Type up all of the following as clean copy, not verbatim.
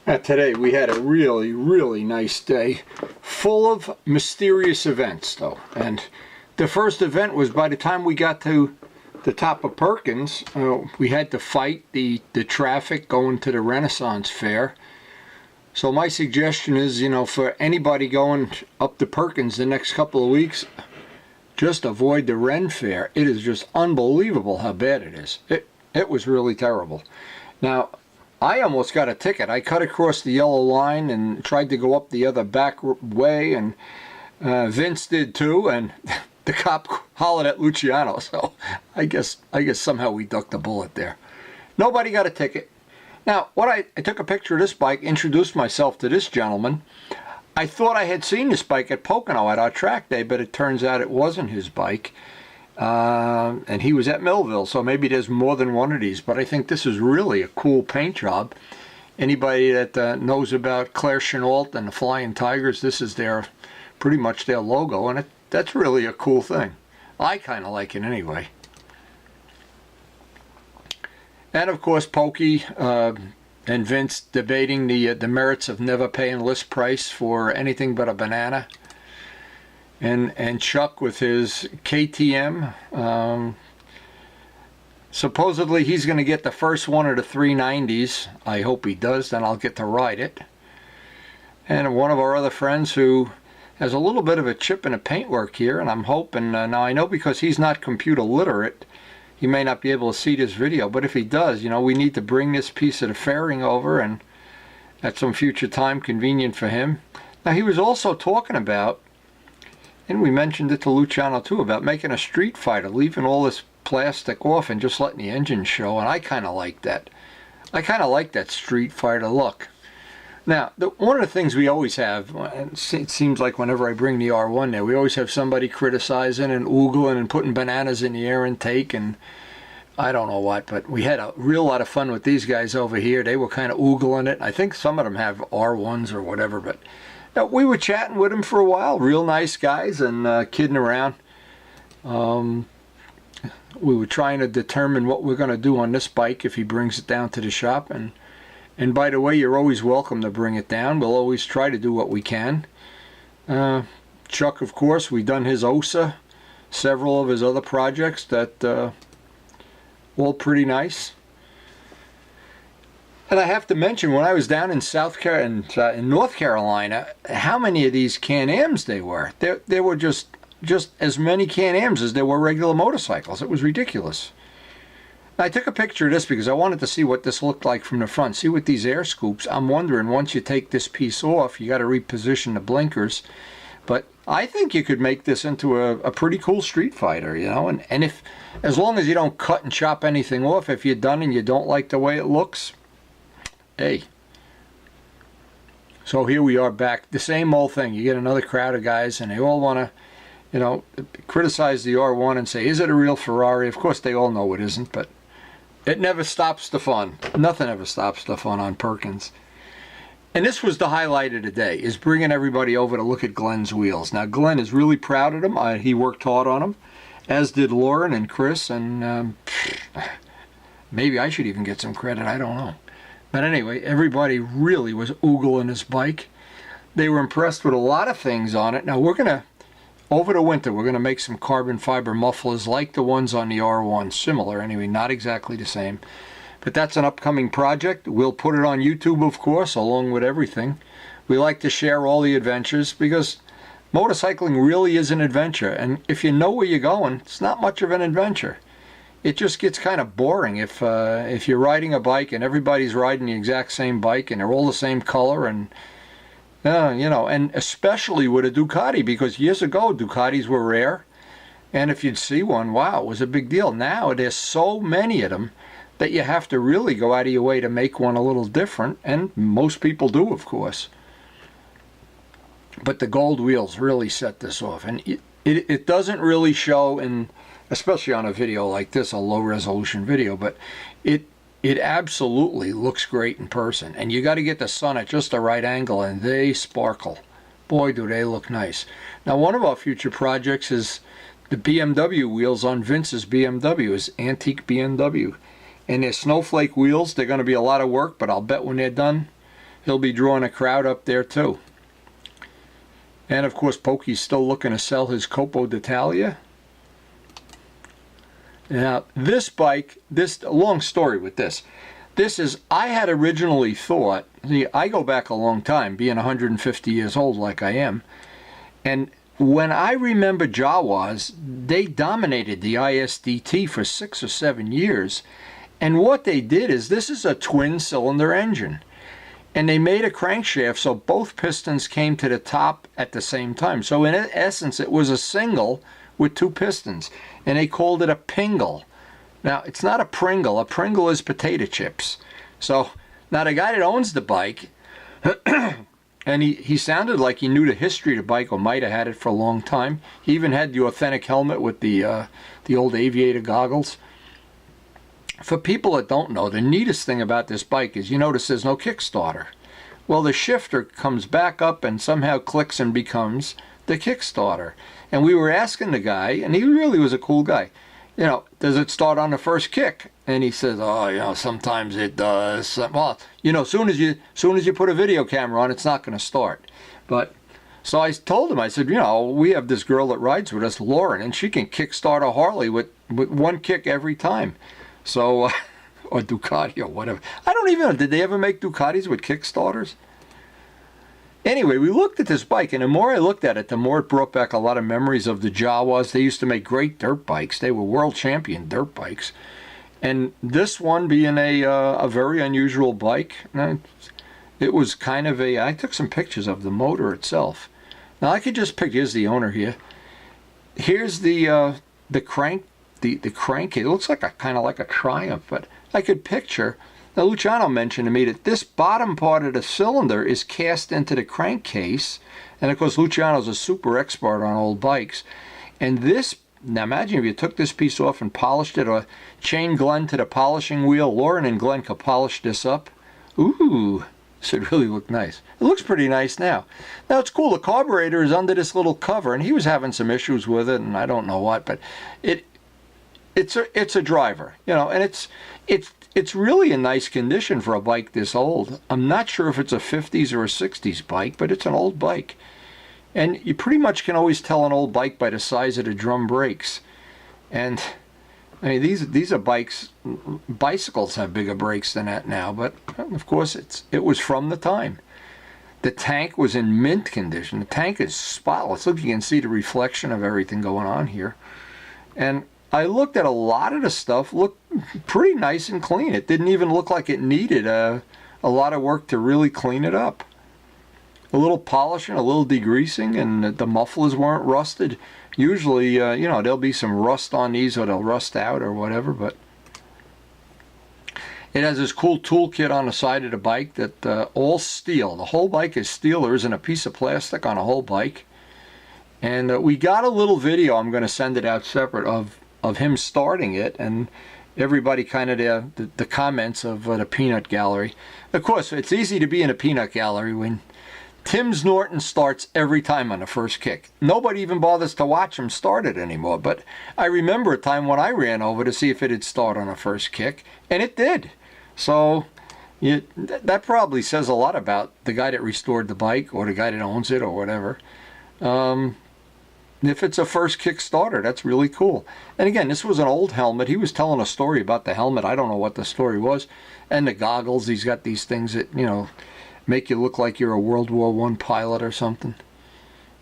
Today we had a really nice day, full of mysterious events though. And the first event was by the time we got to the top of Perkins, we had to fight the traffic going to the Renaissance Fair. So my suggestion is, you know, for anybody going up to Perkins the next couple of weeks, just avoid the Ren Fair. It is just unbelievable how bad it is. It was really terrible. Now, I almost got a ticket. I cut across the yellow line and tried to go up the other back way, and Vince did too, and the cop hollered at Luciano, so I guess somehow we ducked the bullet there. Nobody got a ticket. Now, I took a picture of this bike, introduced myself to this gentleman. I thought I had seen this bike at Pocono at our track day, but it turns out it wasn't his bike. And he was at Millville, so maybe there's more than one of these, but I think this is really a cool paint job. Anybody that knows about Claire Chenault and the Flying Tigers, this is pretty much their logo, and that's really a cool thing. I kind of like it anyway. And of course, Pokey and Vince debating the merits of never paying list price for anything but a banana. And Chuck with his KTM. Supposedly he's going to get the first one of the 390s. I hope he does, then I'll get to ride it. And one of our other friends who has a little bit of a chip in the paintwork here, and I'm hoping, now I know because he's not computer literate, he may not be able to see this video, but if he does, you know, we need to bring this piece of the fairing over, and at some future time convenient for him. Now he was also talking about, and we mentioned it to Luciano too, about making a Street Fighter, leaving all this plastic off and just letting the engine show, and I kind of like that. I kind of like that Street Fighter look. Now, one of the things we always have, it seems like whenever I bring the R1 there, we always have somebody criticizing and oogling and putting bananas in the air intake and I don't know what, but we had a real lot of fun with these guys over here. They were kind of oogling it. I think some of them have R1s or whatever, but we were chatting with them for a while. Real nice guys and kidding around. We were trying to determine what we're going to do on this bike if he brings it down to the shop. And by the way, you're always welcome to bring it down. We'll always try to do what we can. Chuck, of course, we've done his OSA, several of his other projects that all pretty nice. And I have to mention, when I was down in in North Carolina, how many of these Can-Ams there were. There were just as many Can-Ams as there were regular motorcycles. It was ridiculous. I took a picture of this because I wanted to see what this looked like from the front. See with these air scoops, I'm wondering, once you take this piece off, you got to reposition the blinkers. But I think you could make this into a pretty cool Street Fighter, you know. And if, as long as you don't cut and chop anything off, if you're done and you don't like the way it looks, hey. So here we are back, the same old thing. You get another crowd of guys and they all want to, you know, criticize the R1 and say, is it a real Ferrari? Of course they all know it isn't, but it never stops the fun. Nothing ever stops the fun on Perkins. And this was the highlight of the day, is bringing everybody over to look at Glen's wheels. Now, Glen is really proud of them. He worked hard on them, as did Lauren and Chris. And maybe I should even get some credit. I don't know. But anyway, everybody really was oogling this bike. They were impressed with a lot of things on it. Now, over the winter, we're going to make some carbon fiber mufflers like the ones on the R1. Similar, anyway, not exactly the same. But that's an upcoming project. We'll put it on YouTube, of course, along with everything. We like to share all the adventures because motorcycling really is an adventure. And if you know where you're going, it's not much of an adventure. It just gets kind of boring if you're riding a bike and everybody's riding the exact same bike and they're all the same color and you know, and especially with a Ducati, because years ago Ducatis were rare, and if you'd see one, wow, it was a big deal. Now there's so many of them that you have to really go out of your way to make one a little different, and most people do, of course. But the gold wheels really set this off, and it doesn't really show in, especially on a video like this, a low resolution video, but it absolutely looks great in person. And you got to get the sun at just the right angle and they sparkle. Boy, do they look nice. Now, one of our future projects is the BMW wheels on Vince's BMW, his antique BMW. And they're snowflake wheels. They're going to be a lot of work, but I'll bet when they're done, he'll be drawing a crowd up there too. And of course, Pokey's still looking to sell his Copo d'Italia. Now, this bike, a long story with this. This is, I had originally thought, see, I go back a long time, being 150 years old like I am, and when I remember Jawas, they dominated the ISDT for 6 or 7 years, and what they did is, this is a twin-cylinder engine, and they made a crankshaft so both pistons came to the top at the same time. So in essence, it was a single with 2 pistons, and they called it a Pingle. Now, it's not a Pringle. A Pringle is potato chips. So, now the guy that owns the bike, and he sounded like he knew the history of the bike, or might have had it for a long time. He even had the authentic helmet with the old aviator goggles. For people that don't know, the neatest thing about this bike is you notice there's no Kickstarter. Well, the shifter comes back up and somehow clicks and becomes the Kickstarter. And we were asking the guy, and he really was a cool guy, you know, does it start on the first kick? And he says, oh, you know, sometimes it does. Well, you know, soon as you put a video camera on, it's not going to start. But so I told him, I said, you know, we have this girl that rides with us, Lauren, and she can kickstart a Harley with 1 kick every time. So, or Ducati or whatever. I don't even know, did they ever make Ducatis with kickstarters? Anyway, we looked at this bike, and the more I looked at it, the more it brought back a lot of memories of the Jawas. They used to make great dirt bikes. They were world champion dirt bikes. And this one being a very unusual bike, it was kind of I took some pictures of the motor itself. Now I could just pick, here's the owner here. Here's the crank, the crank. It looks like kind of like a Triumph, but I could picture. Now, Luciano mentioned to me that this bottom part of the cylinder is cast into the crankcase. And, of course, Luciano's a super expert on old bikes. And this, now imagine if you took this piece off and polished it, or chained Glen to the polishing wheel. Lauren and Glen could polish this up. Ooh, this would really look nice. It looks pretty nice now. Now, it's cool. The carburetor is under this little cover, and he was having some issues with it, and I don't know what, but it's a driver, you know, and it's really in nice condition for a bike this old. I'm not sure if it's a 50s or a 60s bike, but it's an old bike. And you pretty much can always tell an old bike by the size of the drum brakes. And I mean, these are bikes. Bicycles have bigger brakes than that now, but of course it was from the time. The tank was in mint condition. The tank is spotless. Look, you can see the reflection of everything going on here. And I looked at a lot of the stuff, looked pretty nice and clean. It didn't even look like it needed a lot of work to really clean it up. A little polishing, a little degreasing, and the mufflers weren't rusted. Usually, you know, there'll be some rust on these, or they'll rust out or whatever, but it has this cool toolkit on the side of the bike that all steel. The whole bike is steel. There isn't a piece of plastic on a whole bike. And we got a little video, I'm going to send it out separate, of him starting it, and everybody kind of the comments of the peanut gallery. Of course, it's easy to be in a peanut gallery when Tim's Norton starts every time on the first kick. Nobody even bothers to watch him start it anymore, but I remember a time when I ran over to see if it had started on the first kick, and it did. So that probably says a lot about the guy that restored the bike, or the guy that owns it, or whatever. If it's a first Kickstarter, that's really cool. And again, this was an old helmet. He was telling a story about the helmet. I don't know what the story was. And the goggles, he's got these things that, you know, make you look like you're a World War I pilot or something.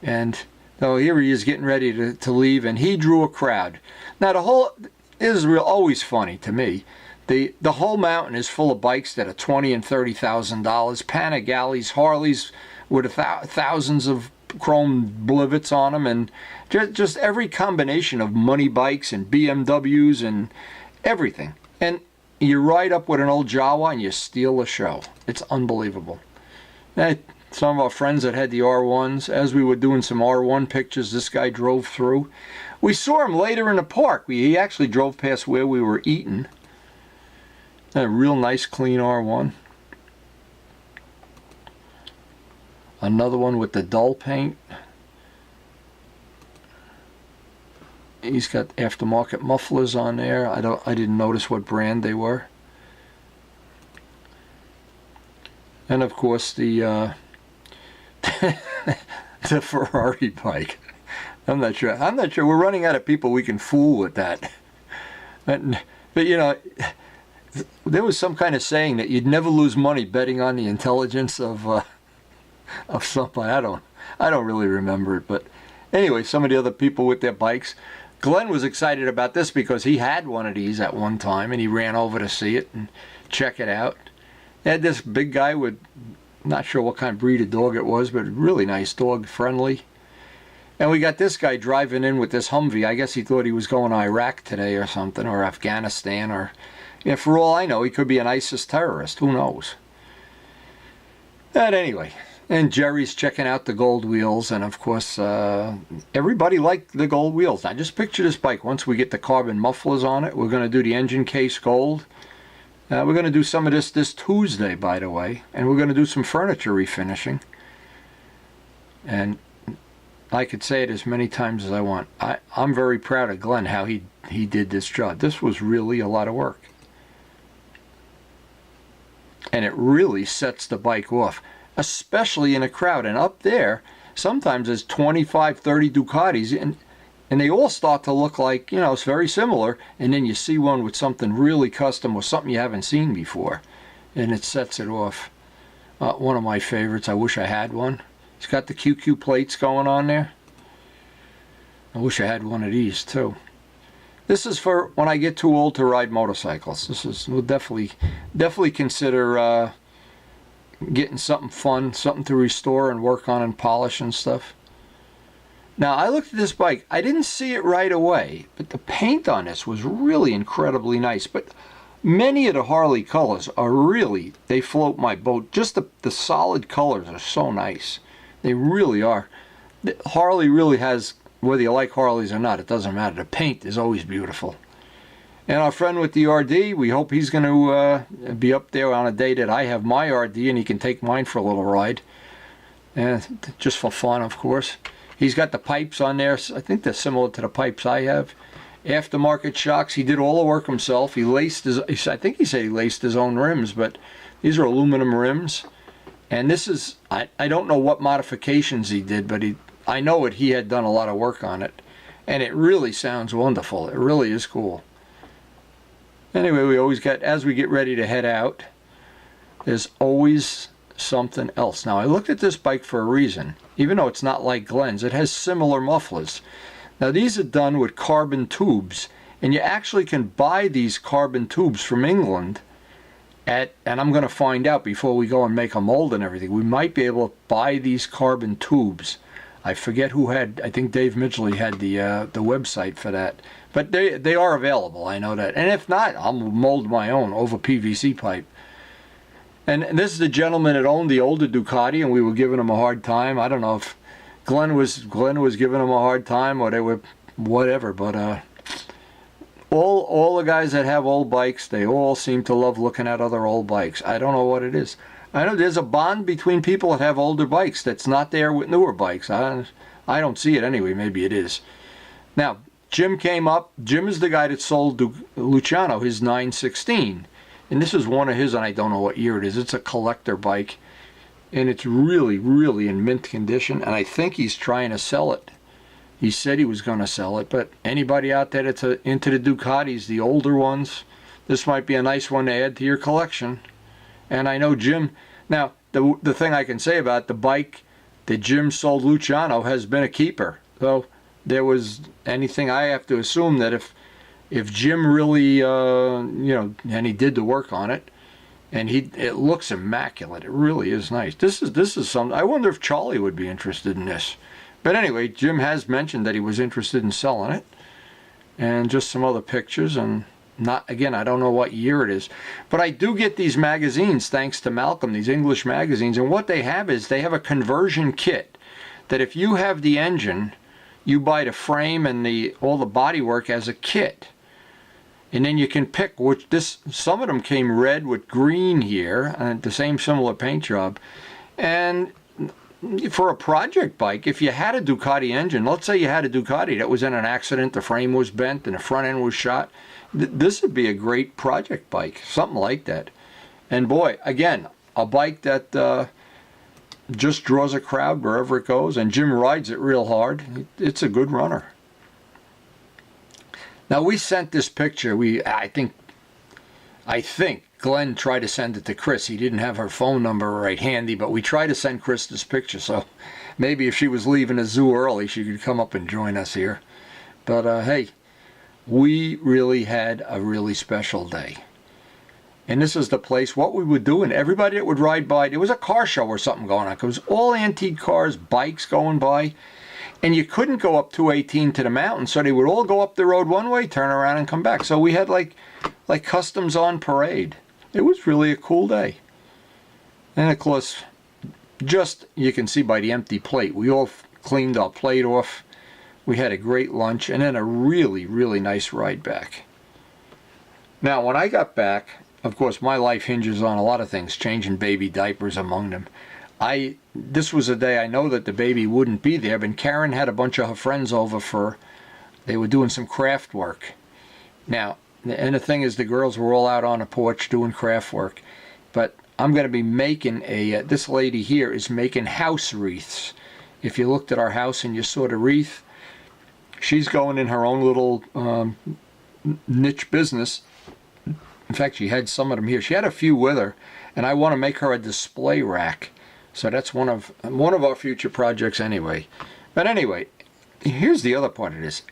And so here he is getting ready to leave, and he drew a crowd. Now, this is always funny to me. The whole mountain is full of bikes that are $20,000 and $30,000. Panigales, Harleys with thousands of chrome blivets on them, and just every combination of money bikes and BMWs and everything. And you ride up with an old Jawa and you steal the show. It's unbelievable. Now, some of our friends that had the R1s, as we were doing some R1 pictures, this guy drove through. We saw him later in the park. He actually drove past where we were eating. A real nice clean R1. Another one with the dull paint. He's got aftermarket mufflers on there. I didn't notice what brand they were. And of course the the Ferrari bike. I'm not sure. We're running out of people we can fool with that. But you know, there was some kind of saying that you'd never lose money betting on the intelligence of somebody. I don't really remember it, but anyway, some of the other people with their bikes. Glenn was excited about this because he had one of these at one time, and he ran over to see it and check it out. They had this big guy with, not sure what kind of breed of dog it was, but really nice dog, friendly. And we got this guy driving in with this Humvee. I guess he thought he was going to Iraq today or something, or Afghanistan, or, yeah, for all I know, he could be an ISIS terrorist. Who knows? But anyway, and Jerry's checking out the gold wheels, and of course, everybody liked the gold wheels. Now, just picture this bike. Once we get the carbon mufflers on it, we're going to do the engine case gold. We're going to do some of this Tuesday, by the way, and we're going to do some furniture refinishing. And I could say it as many times as I want. I'm very proud of Glenn, how he did this job. This was really a lot of work. And it really sets the bike off, especially in a crowd. And up there, sometimes there's 25, 30 Ducatis, and they all start to look like, you know, it's very similar. And then you see one with something really custom or something you haven't seen before, and it sets it off. One of my favorites. I wish I had one. It's got the QQ plates going on there. I wish I had one of these too. This is for when I get too old to ride motorcycles. We'll definitely consider getting something fun, something to restore and work on and polish and stuff. Now, I looked at this bike. I didn't see it right away, but the paint on this was really incredibly nice. But many of the Harley colors are really, they float my boat. Just the solid colors are so nice. They really are. Harley really has, whether you like Harleys or not, it doesn't matter. The paint is always beautiful. And our friend with the RD, we hope he's going to be up there on a day that I have my RD and he can take mine for a little ride. And just for fun, of course. He's got the pipes on there. I think they're similar to the pipes I have. Aftermarket shocks. He did all the work himself. He laced I think he said he laced his own rims, but these are aluminum rims. And this is, I don't know what modifications he did, but I know he had done a lot of work on it. And it really sounds wonderful. It really is cool. Anyway, we always get, as we get ready to head out, there's always something else. Now, I looked at this bike for a reason. Even though it's not like Glen's, it has similar mufflers. Now, these are done with carbon tubes, and you actually can buy these carbon tubes from England and I'm going to find out before we go and make a mold and everything. We might be able to buy these carbon tubes. I forget who had, I think Dave Midgley had the website for that. But they are available, I know that. And if not, I'll mold my own over PVC pipe. And this is the gentleman that owned the older Ducati, and we were giving him a hard time. I don't know if Glen was giving him a hard time or they were whatever, but all the guys that have old bikes, they all seem to love looking at other old bikes. I don't know what it is. I know there's a bond between people that have older bikes that's not there with newer bikes. I don't see it anyway. Maybe it is. Now, Jim came up. Jim is the guy that sold Luciano his 916. And this is one of his, and I don't know what year it is. It's a collector bike. And it's really, really in mint condition. And I think he's trying to sell it. He said he was going to sell it. But anybody out there that's into the Ducatis, the older ones, this might be a nice one to add to your collection. And I know Jim, now the thing I can say about the bike that Jim sold Luciano has been a keeper. So there was anything, I have to assume that if Jim really, and he did the work on it, and it looks immaculate. It really is nice. This is something, I wonder if Charlie would be interested in this. But anyway, Jim has mentioned that he was interested in selling it. And just some other pictures, and not, again, I don't know what year it is. But I do get these magazines, thanks to Malcolm, these English magazines, and what they have is they have a conversion kit that if you have the engine, you buy the frame and all the bodywork as a kit. And then you can pick which some of them came red with green here, and the same similar paint job. And for a project bike, if you had a Ducati engine, let's say you had a Ducati that was in an accident, the frame was bent and the front end was shot, this would be a great project bike, something like that. And boy, again, a bike that just draws a crowd wherever it goes, and Jim rides it real hard. It's a good runner. Now, we sent this picture. I think Glen tried to send it to Chris. He didn't have her phone number right handy, but we tried to send Chris this picture, so maybe if she was leaving the zoo early, she could come up and join us here. But hey, we really had a really special day. And this is the place, what we would do, and everybody that would ride by, there was a car show or something going on. It was all antique cars, bikes going by. And you couldn't go up 218 to the mountain, so they would all go up the road one way, turn around, and come back. So we had like customs on parade. It was really a cool day. And of course, just, you can see by the empty plate, we all cleaned our plate off. We had a great lunch, and then a really, really nice ride back. Now, when I got back, of course, my life hinges on a lot of things, changing baby diapers among them. This was a day I know that the baby wouldn't be there, but Karen had a bunch of her friends over they were doing some craft work. Now, and the thing is, the girls were all out on the porch doing craft work. But I'm going to be making this lady here is making house wreaths. If you looked at our house and you saw the wreath, she's going in her own little niche business. In fact, she had some of them here. She had a few with her, and I want to make her a display rack. So that's one of our future projects anyway. But anyway, here's the other part of this.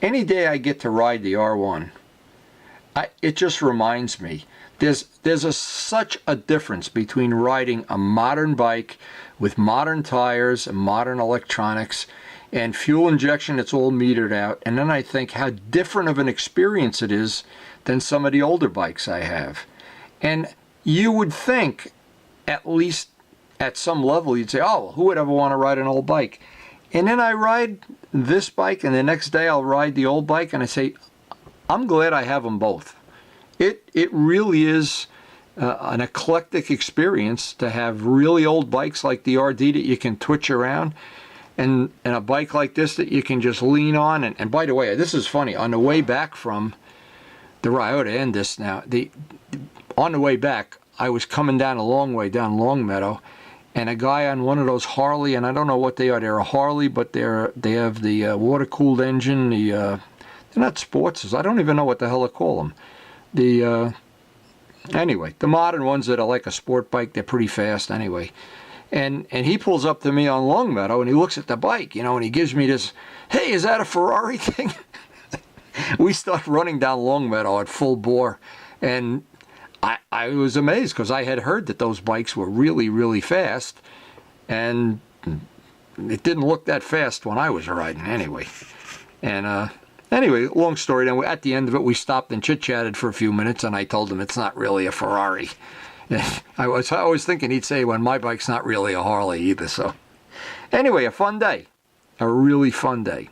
Any day I get to ride the R1, it just reminds me, there's such a difference between riding a modern bike with modern tires and modern electronics and fuel injection that's all metered out. And then I think how different of an experience it is than some of the older bikes I have. And you would think, at least at some level, you'd say, oh, who would ever want to ride an old bike? And then I ride this bike, and the next day I'll ride the old bike, and I say, I'm glad I have them both. It really is an eclectic experience to have really old bikes like the RD that you can twitch around, and a bike like this that you can just lean on. And by the way, this is funny. On the way back from the ride, I ought to end this now. On the way back, I was coming down a long way, down Longmeadow, and a guy on one of those Harley, and I don't know what they are. They're a Harley, but they have the water-cooled engine. They're not sportsers. I don't even know what the hell to call them. Anyway, the modern ones that are like a sport bike, they're pretty fast anyway. And he pulls up to me on Longmeadow, and he looks at the bike, and he gives me this, hey, is that a Ferrari thing? We start running down Longmeadow at full bore, and I was amazed because I had heard that those bikes were really, really fast, and it didn't look that fast when I was riding anyway. And anyway, long story. Then at the end of it, we stopped and chit-chatted for a few minutes, and I told him it's not really a Ferrari. I was thinking he'd say, well, my bike's not really a Harley either. So anyway, a fun day, a really fun day.